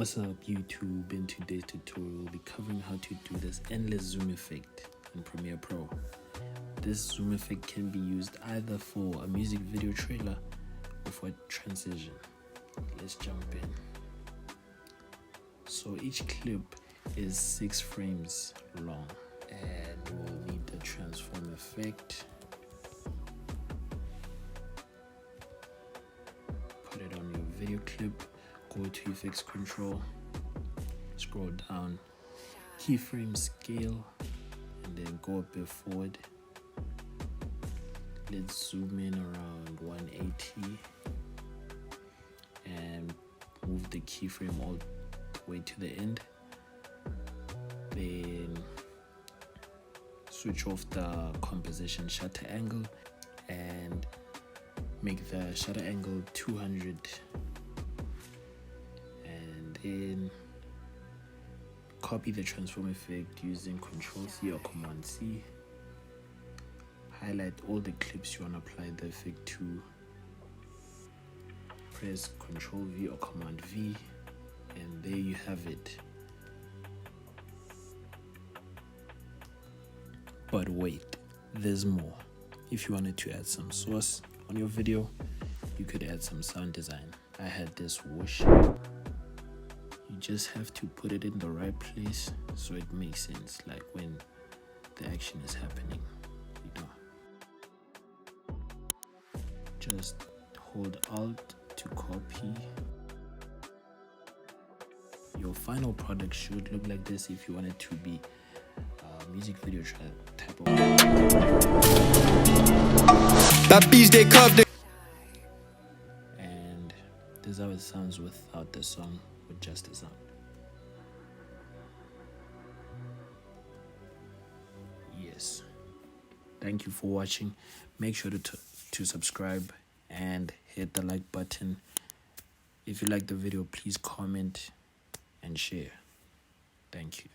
What's up YouTube? In today's tutorial we'll be covering how to do this endless zoom effect in Premiere Pro. This zoom effect can be used either for a music video trailer or for a transition. Let's jump in. So each clip is 6 frames long and we'll need the transform effect. Put it on your video clip. Go to effects control, scroll down, keyframe scale, and then go a bit forward. Let's zoom in around 180 and move the keyframe all the way to the end. Then switch off the composition shutter angle and make the shutter angle 200. Then copy the transform effect using Ctrl+C or Command+C. Highlight all the clips you want to apply the effect to. Press Ctrl+V or Command+V, and there you have it. But wait, there's more. If you wanted to add some source on your video, you could add some sound design. I had this whoosh. You just have to put it in the right place so it makes sense, like when the action is happening, you know. Just hold Alt to copy. Your final product should look like this if you want it to be a music video type of. And this is how it sounds without the song. Just the sound. Yes, thank you for watching. Make sure to subscribe and hit the like button. If you like the video, please comment and share. Thank you.